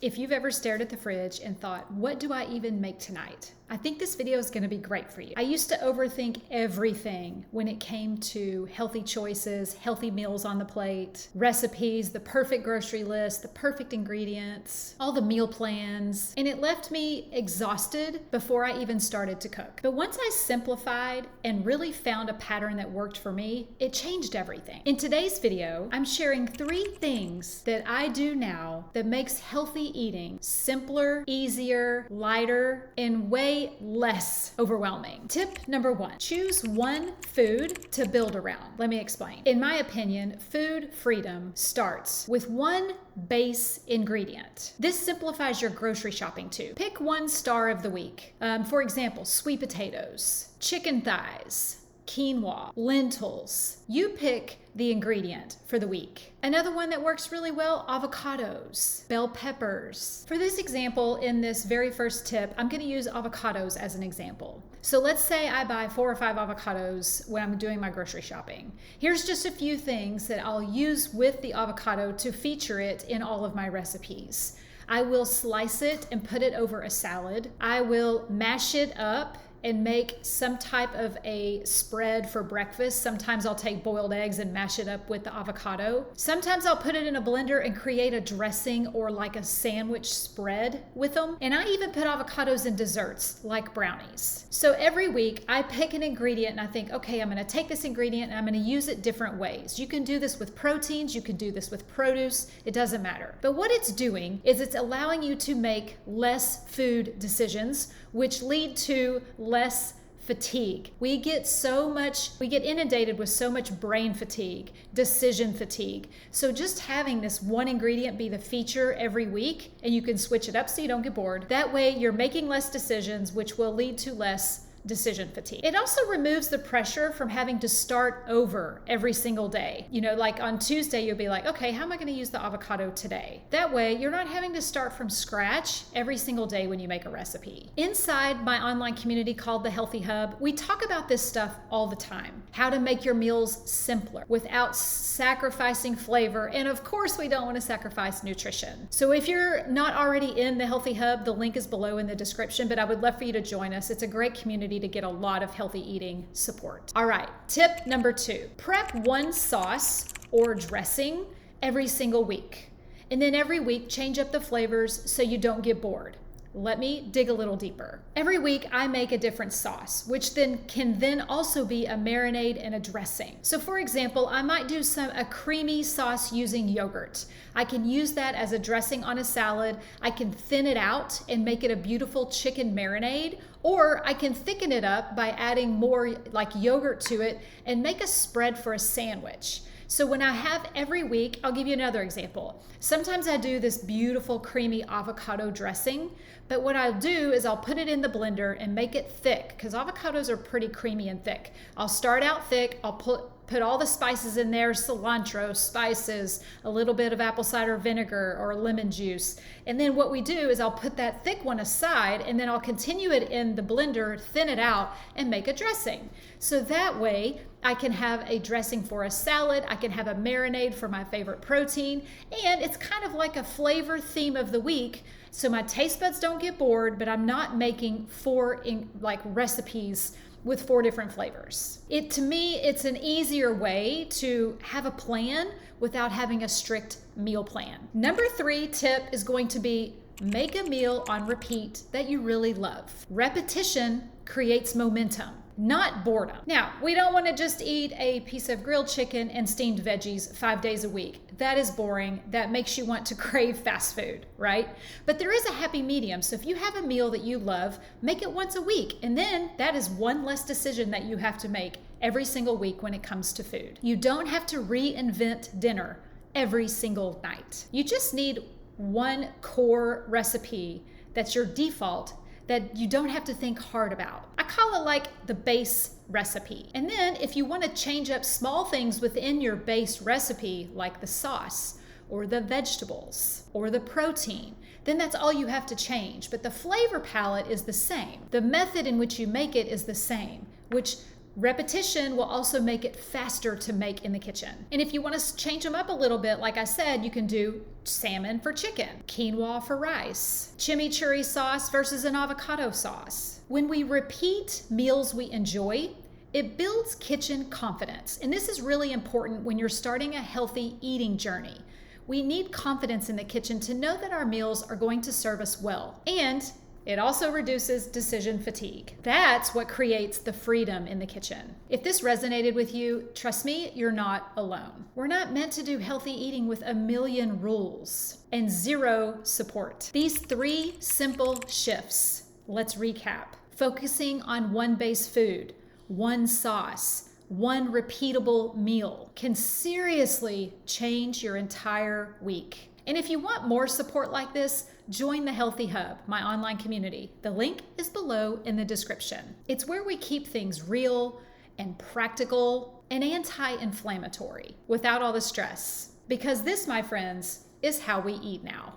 If you've ever stared at the fridge and thought, what do I even make tonight? I think this video is going to be great for you. I used to overthink everything when it came to healthy choices, healthy meals on the plate, recipes, the perfect grocery list, the perfect ingredients, all the meal plans, and it left me exhausted before I even started to cook. But once I simplified and really found a pattern that worked for me, it changed everything. In today's video, I'm sharing 3 things that I do now that makes healthy eating simpler, easier, lighter, and way less overwhelming. Tip number 1, choose one food to build around. Let me explain. In my opinion, food freedom starts with one base ingredient. This simplifies your grocery shopping too. Pick one star of the week. For example, sweet potatoes, chicken thighs, quinoa, lentils. You pick the ingredient for the week. Another one that works really well, avocados, bell peppers. For this example, in this very first tip, I'm gonna use avocados as an example. So let's say I buy 4 or 5 avocados when I'm doing my grocery shopping. Here's just a few things that I'll use with the avocado to feature it in all of my recipes. I will slice it and put it over a salad. I will mash it up and make some type of a spread for breakfast. Sometimes I'll take boiled eggs and mash it up with the avocado. Sometimes I'll put it in a blender and create a dressing or like a sandwich spread with them. And I even put avocados in desserts like brownies. So every week I pick an ingredient and I think, okay, I'm gonna take this ingredient and I'm gonna use it different ways. You can do this with proteins, you can do this with produce, it doesn't matter. But what it's doing is it's allowing you to make less food decisions, which lead to less fatigue. We get inundated with so much brain fatigue, decision fatigue. So just having this one ingredient be the feature every week, and you can switch it up so you don't get bored. That way you're making less decisions, which will lead to less decision fatigue. It also removes the pressure from having to start over every single day. You know, like on Tuesday, you'll be like, okay, how am I going to use the avocado today? That way, you're not having to start from scratch every single day when you make a recipe. Inside my online community called the Healthy Hub, we talk about this stuff all the time. How to make your meals simpler without sacrificing flavor. And of course, we don't want to sacrifice nutrition. So if you're not already in the Healthy Hub, the link is below in the description, but I would love for you to join us. It's a great community to get a lot of healthy eating support. All right, tip number 2, prep one sauce or dressing every single week. And then every week, change up the flavors so you don't get bored. Let me dig a little deeper. Every week I make a different sauce, which then can also be a marinade and a dressing. So for example, I might do a creamy sauce using yogurt. I can use that as a dressing on a salad. I can thin it out and make it a beautiful chicken marinade, or I can thicken it up by adding more like yogurt to it and make a spread for a sandwich. So when I have every week, I'll give you another example. Sometimes I do this beautiful creamy avocado dressing, but what I'll do is I'll put it in the blender and make it thick because avocados are pretty creamy and thick. I'll start out thick, I'll put all the spices in there, cilantro, spices, a little bit of apple cider vinegar or lemon juice. And then what we do is I'll put that thick one aside and then I'll continue it in the blender, thin it out, and make a dressing. So that way I can have a dressing for a salad, I can have a marinade for my favorite protein, and it's kind of like a flavor theme of the week. So my taste buds don't get bored, but I'm not making 4 recipes with 4 different flavors. To me, it's an easier way to have a plan without having a strict meal plan. Number 3 tip is going to be make a meal on repeat that you really love. Repetition creates momentum, not boredom. Now, we don't want to just eat a piece of grilled chicken and steamed veggies 5 days a week. That is boring. That makes you want to crave fast food, right? But there is a happy medium. So if you have a meal that you love, make it once a week. And then that is one less decision that you have to make every single week when it comes to food. You don't have to reinvent dinner every single night. You just need one core recipe that's your default that you don't have to think hard about. I call it like the base recipe. And then if you want to change up small things within your base recipe, like the sauce or the vegetables or the protein, then that's all you have to change. But the flavor palette is the same. The method in which you make it is the same, which Repetition will also make it faster to make in the kitchen. And if you want to change them up a little bit, like I said, you can do salmon for chicken, quinoa for rice, chimichurri sauce versus an avocado sauce. When we repeat meals we enjoy, it builds kitchen confidence. And this is really important when you're starting a healthy eating journey. We need confidence in the kitchen to know that our meals are going to serve us well. And it also reduces decision fatigue. That's what creates the freedom in the kitchen. If this resonated with you, trust me, you're not alone. We're not meant to do healthy eating with a million rules and zero support. These 3 simple shifts, let's recap. Focusing on one base food, one sauce, one repeatable meal can seriously change your entire week. And if you want more support like this, join the Healthy Hub, my online community. The link is below in the description. It's where we keep things real and practical and anti-inflammatory without all the stress. Because this, my friends, is how we eat now.